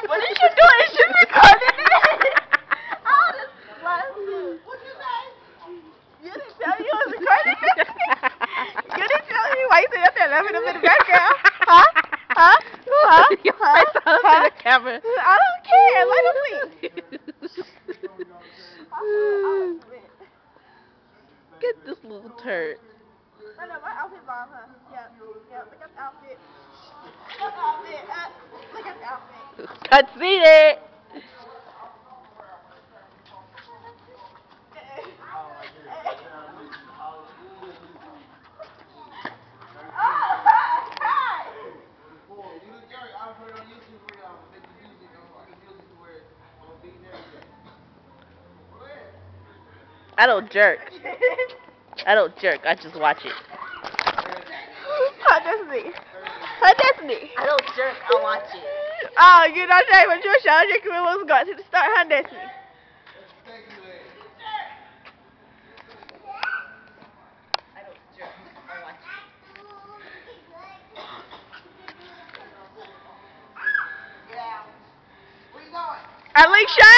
What did you do? Is you recording it? Oh, this last you. What you say? You didn't tell me you was recording it? You didn't tell me why you sit up there laughing up in the background? Huh? Huh? Huh? I saw us in the camera. I don't care. Let them see. Get this little turd. I know, my outfit bomb, huh? Yeah. Yeah, look at the outfit. Look at the outfit. Look at the outfit. I see it. I don't jerk. I don't jerk. I just watch it. Her Destiny. Her Destiny. I don't jerk. I watch it. Oh, you're not saying what you were showing your crew was going to start her Destiny. I don't jerk. I watch it. Alicia!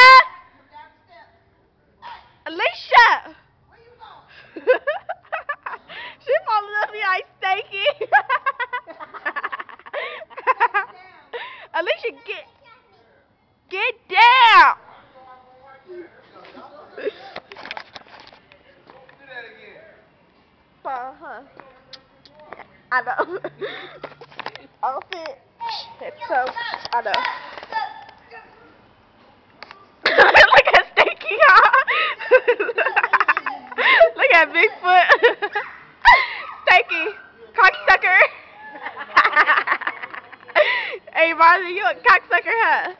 Alicia! Where you going? She falling up me like Stanky. Alicia, get down! Uh-huh. I know. Outfit. It's so, I know. Look at Stinky, Look at Bigfoot. Stinky. Cocksucker. Hey, Marley, you a cocksucker, huh?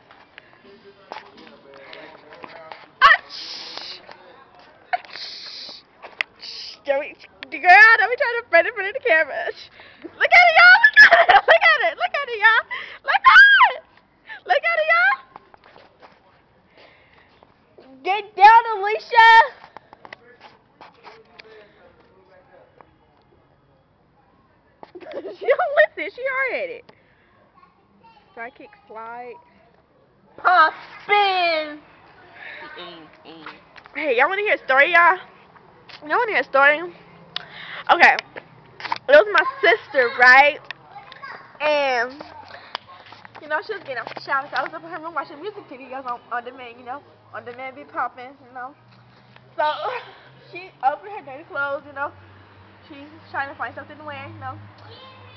Girl, don't be trying to friend in front of the camera. Look at it, y'all. Look at it. Look at it. Look at it, y'all. Look at it. Look at it, y'all. Get down, Alicia. She don't listen. She already. Sidekick slide. Pop spin. Hey, y'all want to hear a story, y'all? Y'all want to hear a story? Okay. It was my sister, right? And, you know, she was getting out the shower. So I was up in her room watching music videos on demand, you know. On demand be popping, you know. So, she opened her dirty clothes, you know. She's trying to find something to wear, you know.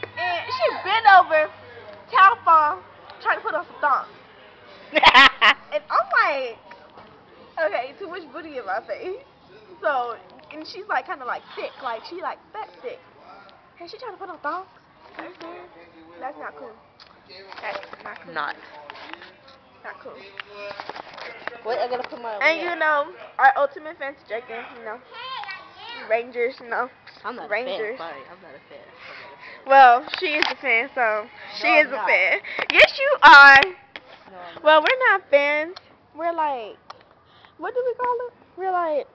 And she bent over, telephone, trying to put on some thongs. And I'm like, okay, too much booty in my face. So, and she's like kind of like thick, like she like fat thick. And she trying to put on thongs? That's not cool. That's not cool. Not cool. Wait, I gotta put my. And you know, our ultimate fans drinking, you know, Rangers, you know. I'm not Rangers. a fan. Sorry, I'm not a fan. Well, she is a fan, so she is I'm a not. fan. Yes, you are. No, I'm Well, we're not fans. We're like, what do we call it? We're like.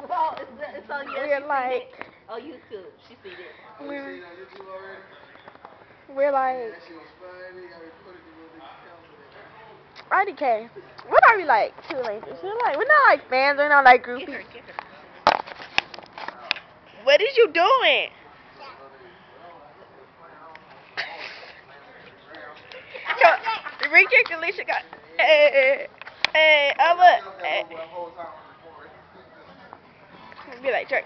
Well, it's on YouTube. We're like. Oh, YouTube. She seen it. We're like. IDK. What are we like? Two Rangers. We're not like fans. We're not like groupies. Get her. What is you doing? Ricky and Alicia got. Hey, I'm a. Be like jerk.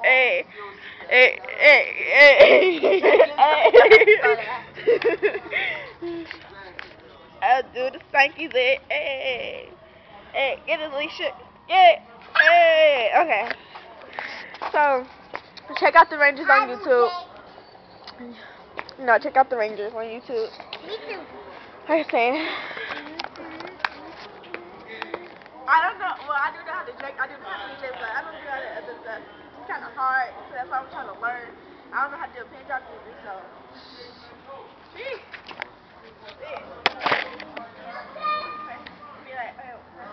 Hey. I'll do the stanky leg. Hey, get it, Alicia. Yeah. Hey. Okay. So, check out the Rangers on YouTube. No, check out the Rangers on YouTube. Like I saying. I don't know. Well, I do know how to drink. I do know how to live, but I don't do how to other stuff. It's kind of hard, so that's why I'm trying to learn. I don't know how to do a pin drop music, so.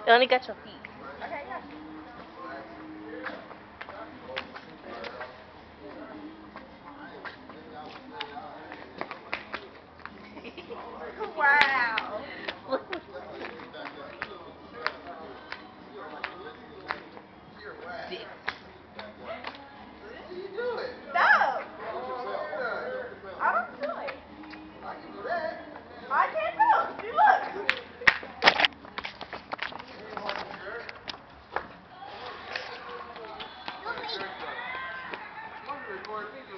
You only got your feet. Okay, yeah.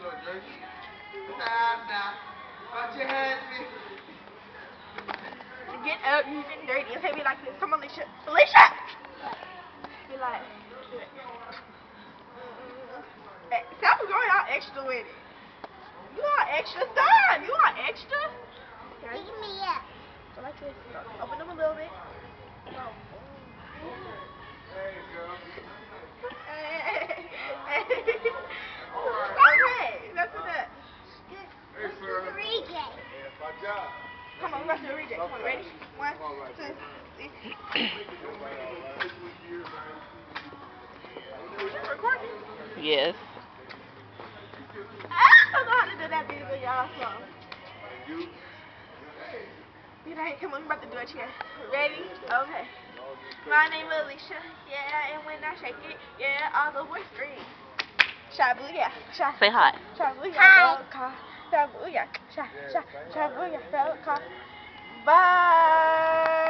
Get up, you getting dirty. Okay, be like this. Come on, Alicia. Alicia! Be like, hey, stop going all extra with it. You are extra. Stop! You are extra. Okay. Pick me up. So like this. Open them a little bit. Okay, that's enough. Let's do the reggae. Come on, let's do a reject. Come on, ready? 1, 2, 3. Recording? Yes. I don't know how to do that video, y'all. So. You know, come on, I'm about to do it here. Ready? Okay. My name is Alicia. Yeah, and when I shake it, yeah, all the boys scream. Shabuya. Say hi. Shabuya. Hi. Shabuya. Shabuya. Shabuya. Bye.